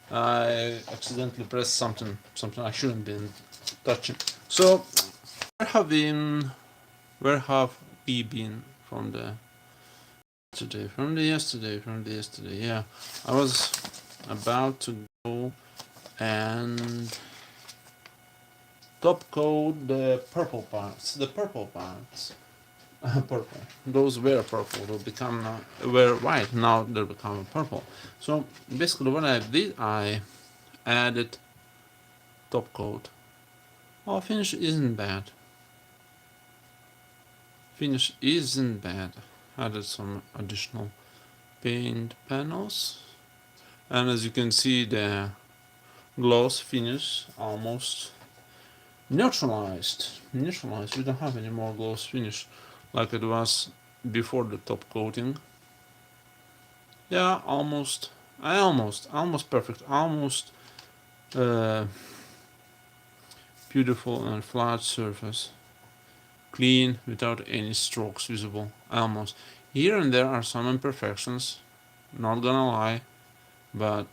I accidentally pressed something I shouldn't been touching. So where have we been from the yesterday? Yeah, I was about to go and top coat the purple parts. Purple. Those were purple. Were white. Now they become purple. So basically, what I did, I added top coat. Oh, finish isn't bad. Added some additional paint panels, and as you can see, the gloss finish almost neutralized. We don't have any more gloss finish like it was before the top coating. Yeah, almost perfect, almost uh, beautiful and flat surface, clean without any strokes visible. Almost. Here and there are some imperfections, not gonna lie, but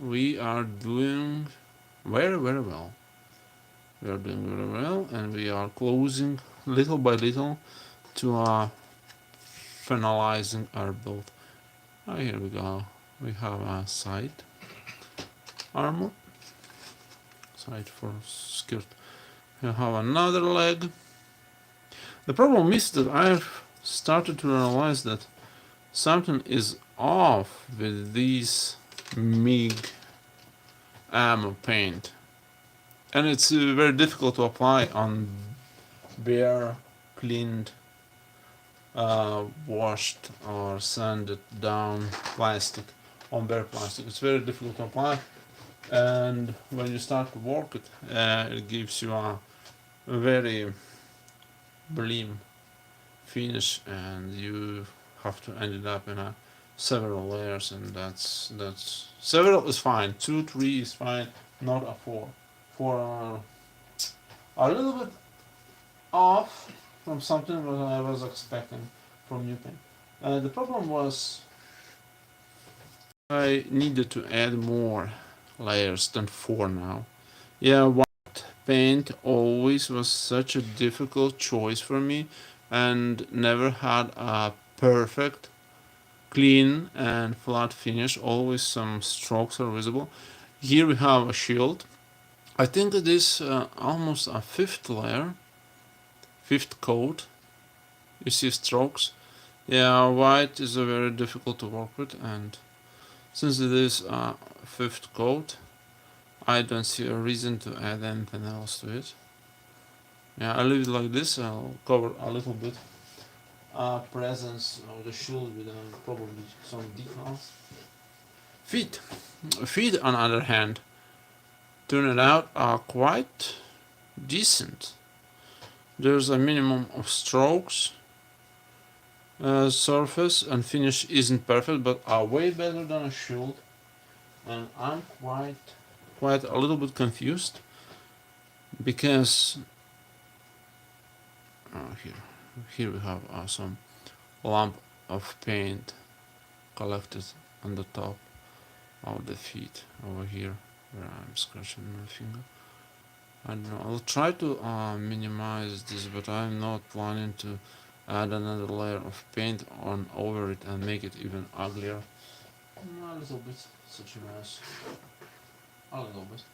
we are doing very well. We are doing very well, and we are closing little by little to finalizing our build. Oh, here we go. We have a side armor, side for skirt. We have another leg. The problem is that I've started to realize that something is off with these MIG ammo paint, and it's very difficult to apply on bare, cleaned, washed or sanded down plastic, on bare plastic. It's very difficult to apply, and when you start to work it, it gives you a very blim finish, and you have to end it up in a several layers, and that's several is fine. 2, 3 is fine, not a 4. 4 are a little bit off from something that I was expecting from new paint. The problem was I needed to add more layers than 4 now. Yeah, white paint always was such a difficult choice for me, and never had a perfect clean and flat finish. Always some strokes are visible. Here we have a shield. I think it is almost a fifth layer, fifth coat. You see strokes. Yeah, white is very difficult to work with, and since it is a fifth coat, I don't see a reason to add anything else to it. Yeah, I leave it like this. I'll cover a little bit presence of the shield with probably some decals. Feet. Feet, on the other hand, turned out are quite decent. There's a minimum of strokes. Surface and finish isn't perfect, but are way better than a shield. And I'm quite a little bit confused because here we have some lump of paint collected on the top of the feet over here where I'm scratching my finger. I don't know, I'll try to minimize this, but I'm not planning to add another layer of paint on over it and make it even uglier. A little bit, such a mess. A little bit.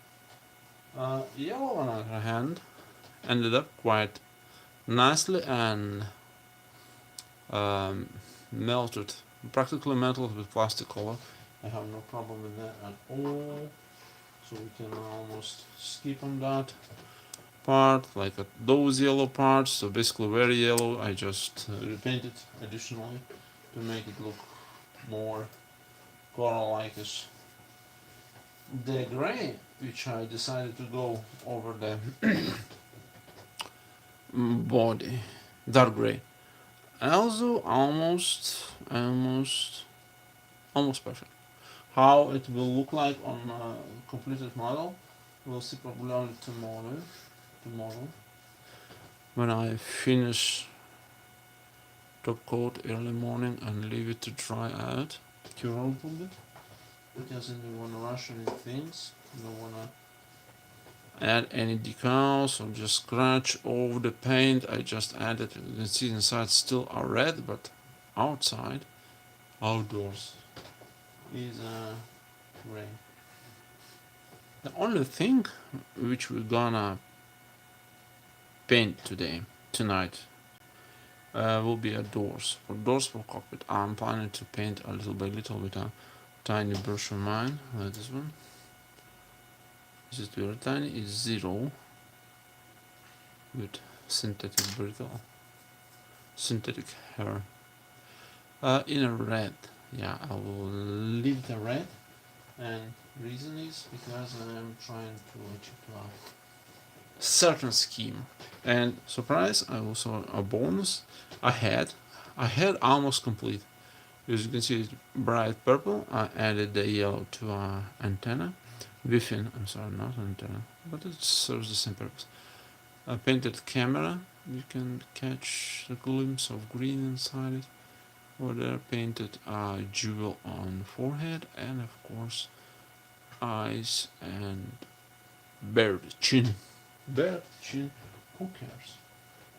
Yellow, on the other hand, ended up quite nicely and melted, practically melted with plastic color. I have no problem with that at all. So we can almost skip on that part, like those yellow parts. So basically very yellow. I just repainted additionally to make it look more coral-like-ish. The gray, which I decided to go over the body, dark gray, also almost perfect. How it will look like on a completed model, we'll see probably only tomorrow when I finish top coat early morning and leave it to dry out. cure a little bit because I don't want to rush any things. I don't want to add any decals or just scratch over the paint. I just added. You can see inside still are red, but outside, outdoors, is gray. The only thing which we're gonna paint tonight, will be a doors. For doors for cockpit, I'm planning to paint a little by little with a tiny brush of mine, like this one. This is very tiny, it's 0 with synthetic hair. In a red, yeah, I will leave the red, and reason is because I am trying to achieve a certain scheme. And surprise, I also a bonus. I had almost complete. As you can see, it's bright purple. I added the yellow to our antenna. Within, I'm sorry, not antenna, but it serves the same purpose. A painted camera. You can catch a glimpse of green inside it. Or there, painted jewel on forehead, and of course, eyes and bird chin. Bird chin. Who cares?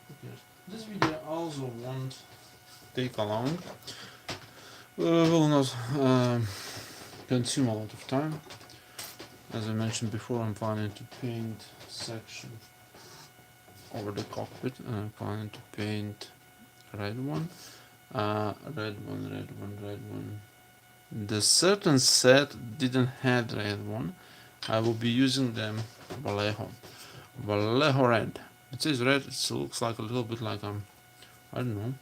Who cares? This video also won't take long. Will not consume a lot of time. As I mentioned before, I'm planning to paint section over the cockpit, and I'm planning to paint red one, red one. The certain set didn't have red one. I will be using them Vallejo red. It says red. It looks like a little bit like I don't know,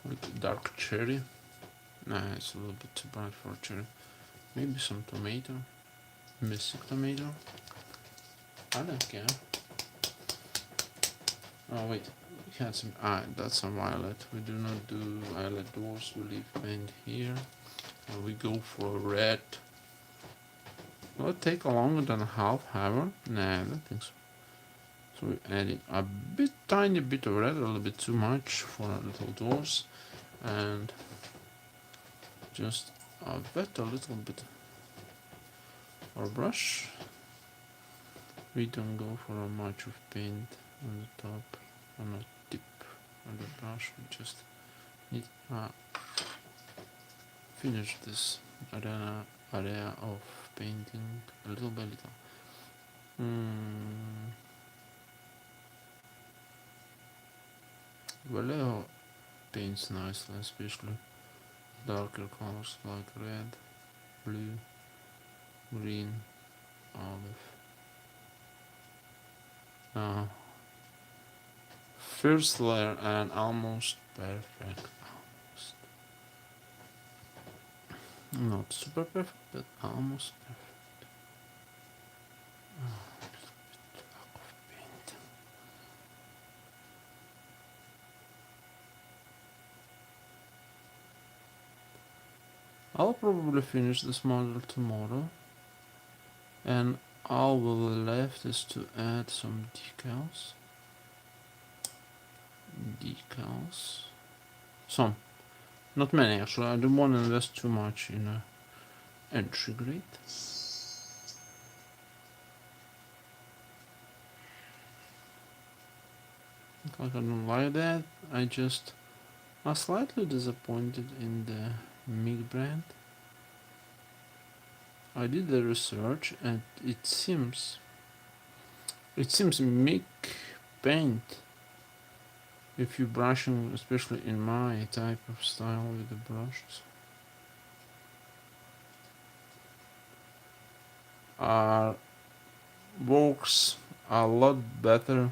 like dark cherry. Nah, it's a little bit too bright for a cherry. Maybe some tomato, mystic tomato. I don't care. Oh wait, we had some. That's a violet. We do not do violet doors. We leave paint here, and we go for red. Will it take longer than a half hour? Nah, I don't think so. So we're adding a tiny bit of red, a little bit too much for our little doors, and just wet a little bit our brush. We don't go for a much of paint on the top, on the tip of the brush. We just need to finish this area of painting a little by little. Vallejo paints nicely, especially darker colors like red, blue, green, olive. First layer and almost perfect. Almost. Not super perfect, but almost perfect. A little bit lack of paint. I'll probably finish this model tomorrow, and all will left is to add some decals. Some, not many actually. I don't want to invest too much in a entry grade. Like I don't like that. I just am slightly disappointed in the MIG brand. I did the research, and it seems MIG paint, if you're brushing, especially in my type of style with the brushes, works a lot better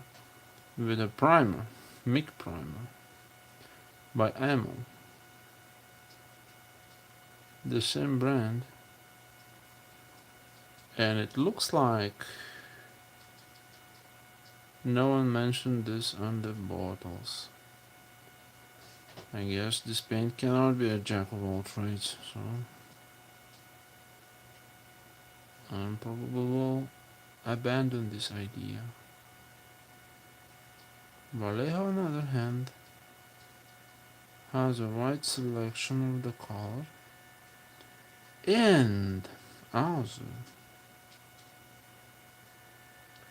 with a primer, MIG primer by Ammo, the same brand, and it looks like no one mentioned this on the bottles. I guess this paint cannot be a jack of all trades, so I probably will abandon this idea. Vallejo, on the other hand, has a wide selection of the color and also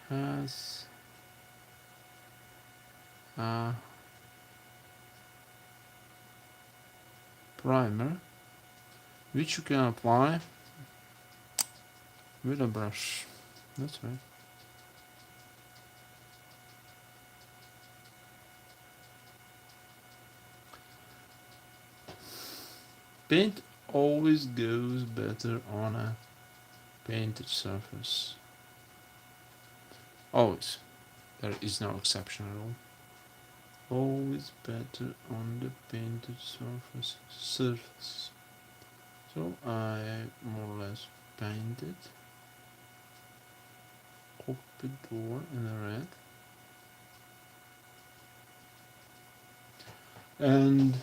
has a primer which you can apply with a brush. That's right. Paint always goes better on a painted surface. Always. There is no exception at all. Always better on the painted surface. So I more or less painted cockpit door in the red. And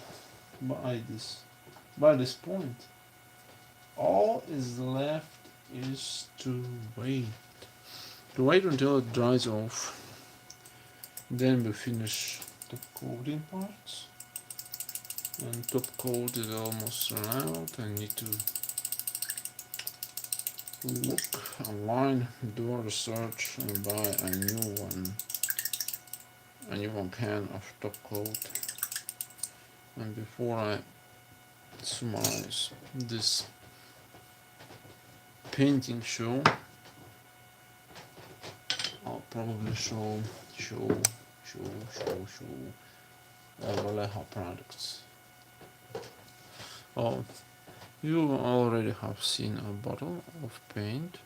by this point, all is left is to wait. To wait until it dries off. Then we finish the coating parts. And top coat is almost run out. I need to look online, do a research and buy a new one can of top coat. And before I summarize this painting show, I'll probably show Vallejo products. Oh, you already have seen a bottle of paint.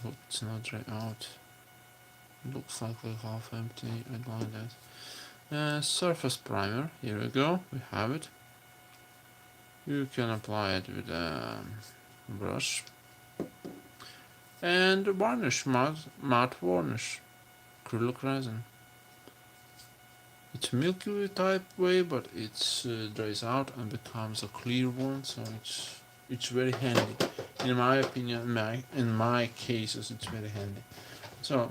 Look, it's not dry out. Looks like half empty. I like that. Surface primer. Here we go. We have it. You can apply it with a brush. And varnish, matte varnish, acrylic resin. It's milky type way, but it dries out and becomes a clear one, so it's very handy. In my opinion, in my cases, it's very handy. So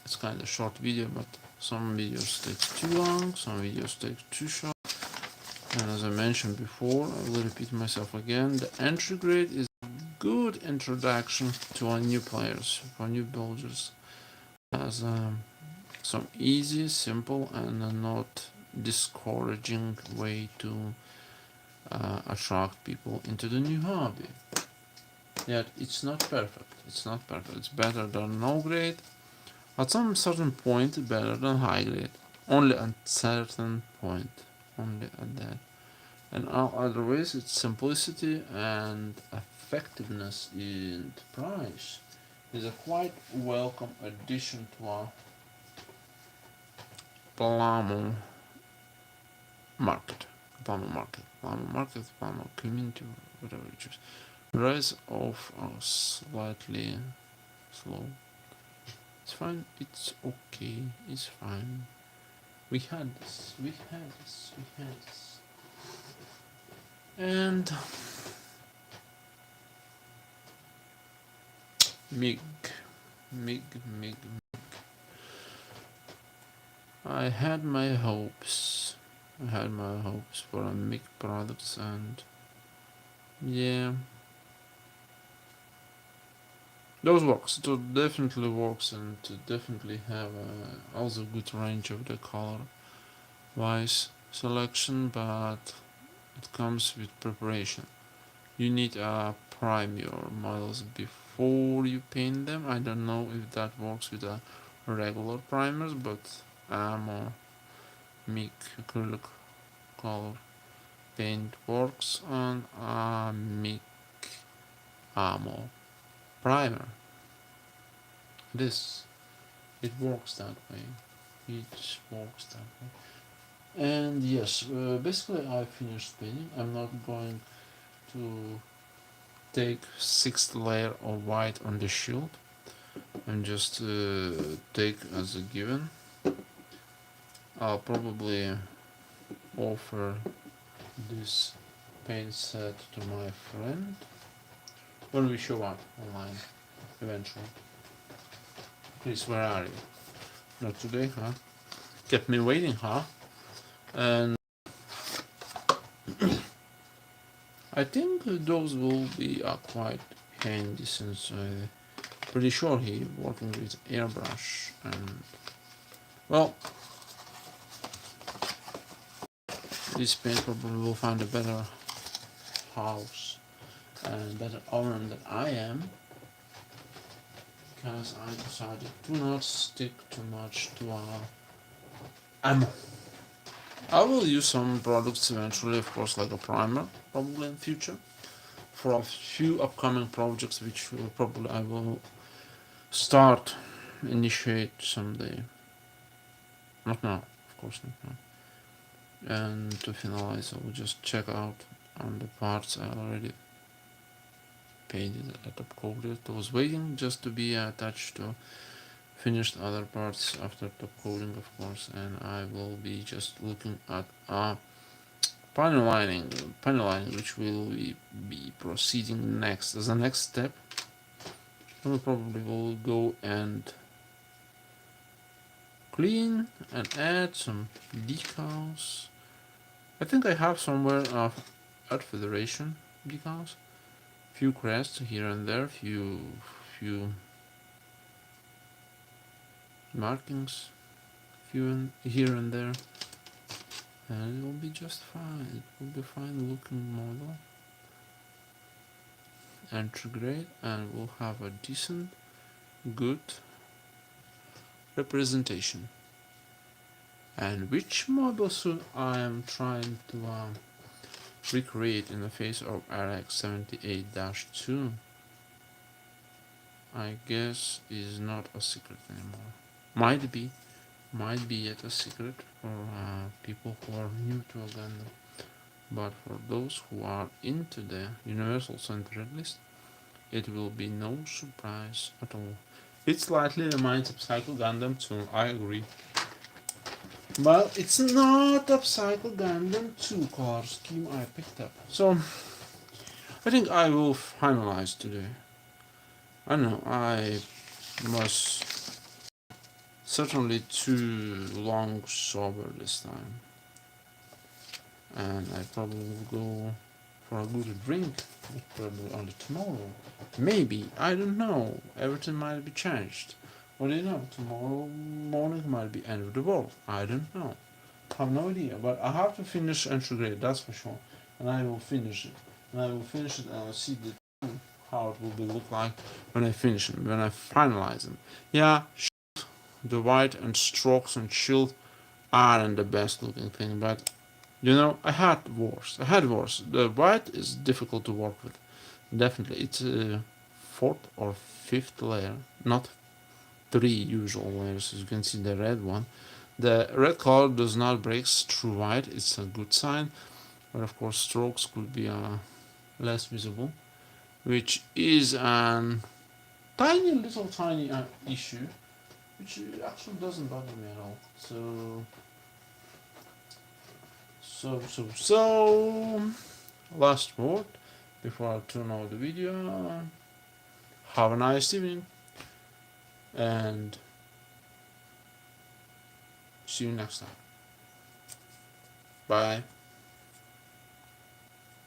it's kind of short video, but some videos take too long, some videos take too short. And as I mentioned before, I will repeat myself again, the entry grade is a good introduction to our new players, for new builders, as some easy, simple, and not discouraging way to attract people into the new hobby. Yet it's not perfect. It's not perfect. It's better than no grade. At some certain point, better than high grade. Only at certain point. Only at that. And all other ways, its simplicity and effectiveness in price is a quite welcome addition to our Plamo market. Plamo community, whatever you choose. Rise of slightly slow. It's fine, it's okay, it's fine. We had this. And Mig. I had my hopes. For a MIG products, and yeah, those works. It definitely works, and to definitely have also good range of the color wise selection, but it comes with preparation. You need to prime your models before you paint them. I don't know if that works with a regular primers, but MIG acrylic color paint works on a MIG ammo primer. It works that way. And yes, basically I finished painting. I'm not going to take 6th layer of white on the shield. I'm just take as a given. I'll probably offer this paint set to my friend when we show up online eventually. Chris, where are you? Not today, huh? kept me waiting, huh? And I think those will be quite handy, since I'm pretty sure he's working with airbrush. And well, this paint probably will find a better house and better owner than I am, because I decided to not stick too much to ammo. I will use some products eventually, of course, like a primer, probably in future, for a few upcoming projects, which will probably I will initiate someday. Not now, of course not now. And to finalize, I will just check out on the parts I already painted at top coated. I was waiting just to be attached to finished other parts after top coating, of course, and I will be just looking at panel lining, which will be proceeding next. As a next step, I probably will go and clean and add some decals. I think I have somewhere at Federation decals, few crests here and there, few markings, few here and there, and it will be just fine. It will be fine looking model, entry grade, and we'll have a decent, good representation. And which model suit I am trying to recreate in the face of RX-78-2, I guess is not a secret anymore. Might be yet a secret for people who are new to Uganda, but for those who are into the Universal Center list, it will be no surprise at all. It slightly reminds of Psycho Gundam 2, I agree. Well, it's not a Psycho Gundam 2 color scheme I picked up. So, I think I will finalize today. I don't know, I was certainly too long sober this time. And I probably will go for a good drink, probably only tomorrow. Maybe, I don't know, everything might be changed. What do you know, tomorrow morning might be end of the world, I don't know. I have no idea, but I have to finish entry grade, that's for sure. And I will finish it. And I will finish it and I'll see how it will be look like when I finish them, when I finalize them. Yeah, the white and strokes and shield aren't the best looking thing, but you know, I had worse. The white is difficult to work with. Definitely, it's a fourth or fifth layer, not three usual layers. As you can see, the red one. The red color does not break through white. It's a good sign, but of course, strokes could be less visible, which is a tiny issue, which actually doesn't bother me at all. So, last word before I turn off the video. Have a nice evening and see you next time. Bye.